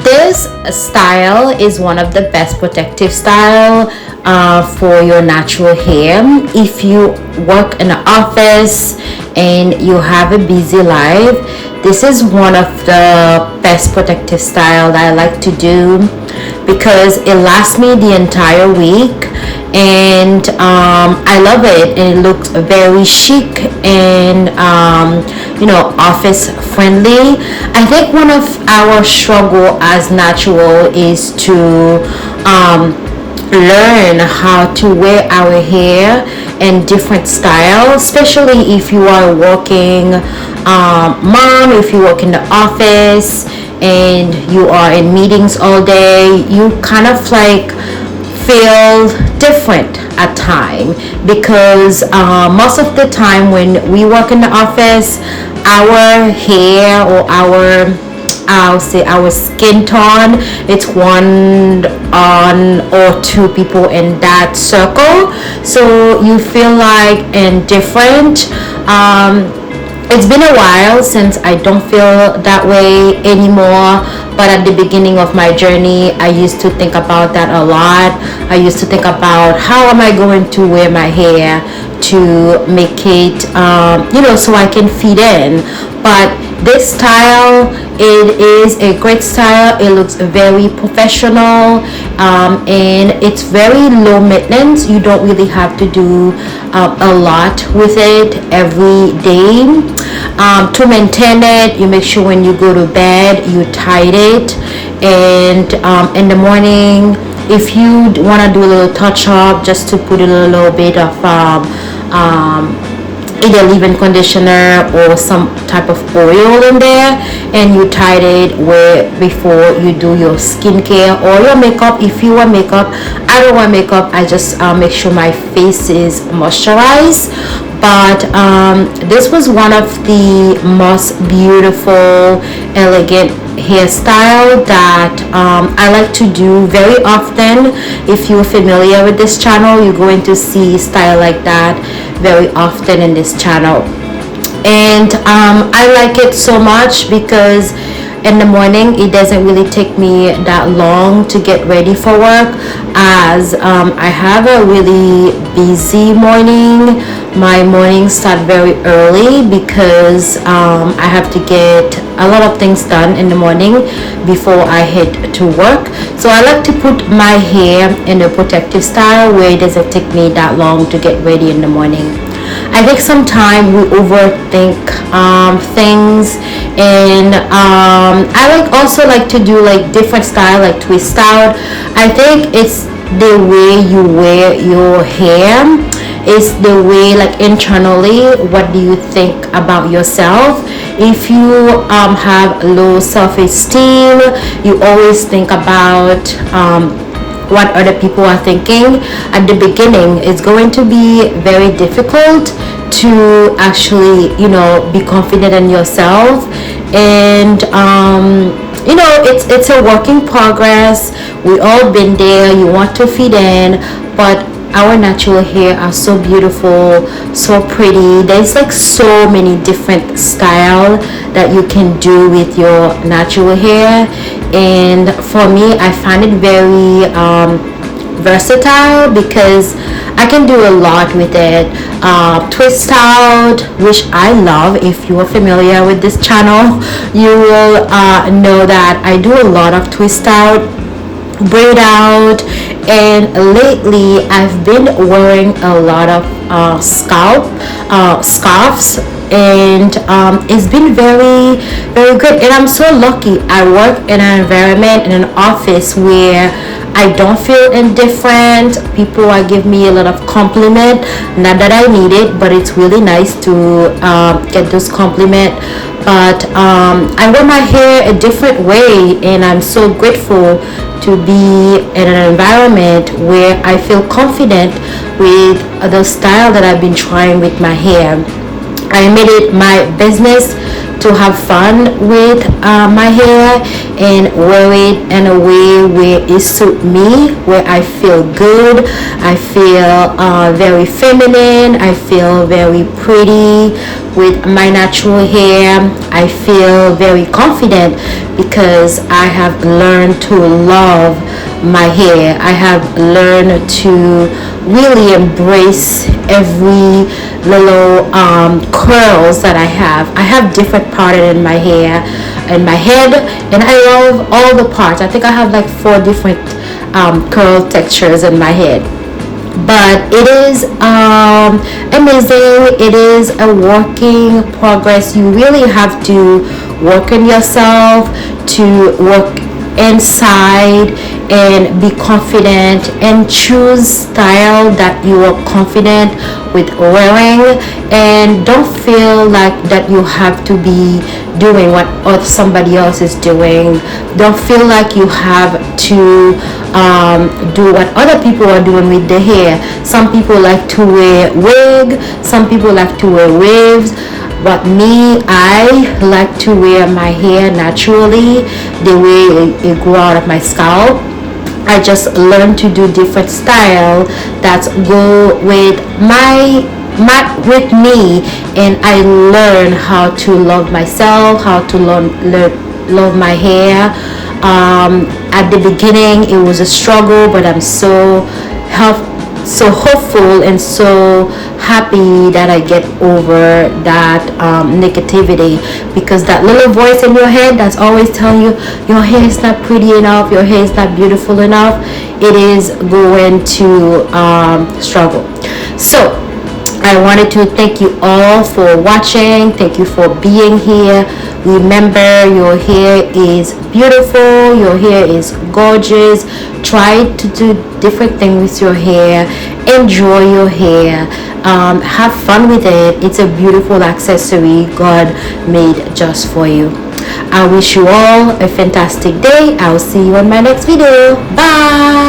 This style is one of the best protective style for your natural hair. If you work in an office and you have a busy life, this is one of the best protective style that I like to do because it lasts me the entire week, and I love it, and it looks very chic and office friendly. I think one of our struggle as natural is to learn how to wear our hair in different styles, especially if you are working mom, if you work in the office and you are in meetings all day, you kind of like feel different at time because most of the time when we work in the office, our hair or I'll say our skin tone, it's one or two people in that circle, so you feel like indifferent. It's been a while since I don't feel that way anymore, but at the beginning of my journey I used to think about that a lot. I used to think about how am I going to wear my hair to make it so I can fit in. But this style, it is a great style. It looks very professional, and it's very low maintenance. You don't really have to do a lot with it every day. To maintain it, you make sure when you go to bed you tie it, and in the morning if you want to do a little touch up, just to put a little bit of either leave-in conditioner or some type of oil in there, and you tied it before you do your skincare or your makeup. If you wear makeup, I don't wear makeup, I just make sure my face is moisturized. But this was one of the most beautiful, elegant hairstyle that I like to do very often. If you're familiar with this channel, you're going to see style like that very often in this channel. And I like it so much because in the morning it doesn't really take me that long to get ready for work, as I have a really busy morning. My mornings start very early because I have to get a lot of things done in the morning before I head to work. So I like to put my hair in a protective style where it doesn't take me that long to get ready in the morning. I think sometimes we overthink things, and I also like to do like different style, like twist out. I think it's the way you wear your hair, is the way, like internally, what do you think about yourself. If you have low self-esteem, you always think about what other people are thinking. At the beginning, it's going to be very difficult to actually be confident in yourself, and it's a work in progress. We all been there. You want to fit in, but our natural hair are so beautiful, so pretty. There's like so many different style that you can do with your natural hair, and for me I find it very versatile because I can do a lot with it. Twist out, which I love. If you are familiar with this channel, you will know that I do a lot of twist out, braid out, and lately I've been wearing a lot of scarves, and it's been very, very good. And I'm so lucky. I work in an environment, in an office where I don't feel indifferent. People are giving me a lot of compliment. Not that I need it, but it's really nice to get those compliment. But I wear my hair a different way, and I'm so grateful to be in an environment where I feel confident with the style that I've been trying with my hair. I made it my business to have fun with my hair, and wear it in a way where it suits me, where I feel good, I feel very feminine, I feel very pretty with my natural hair. I feel very confident because I have learned to love my hair. I have learned to really embrace every little curls that I have. I have different parts in my hair, in my head, and I love all the parts. I think I have like 4 different curl textures in my head. But it is amazing. It is a working progress. You really have to work on yourself, to work inside and be confident and choose style that you are confident with wearing, and don't feel like that you have to be doing what somebody else is doing. Don't feel like you have to do what other people are doing with the hair. Some people like to wear wig, some people like to wear waves, but me, I like to wear my hair naturally, the way it grew out of my scalp. I just learned to do different style that go with with me, and I learn how to love myself, how to love my hair. At the beginning it was a struggle, but I'm so hopeful and so happy that I get over that negativity, because that little voice in your head that's always telling you your hair is not pretty enough, your hair is not beautiful enough, it is going to struggle. So I wanted to thank you all for watching. Thank you for being here. Remember, your hair is beautiful, your hair is gorgeous. Try to do different things with your hair. Enjoy your hair. Have fun with it. It's a beautiful accessory God made just for you. I wish you all a fantastic day. I will see you on my next video. Bye.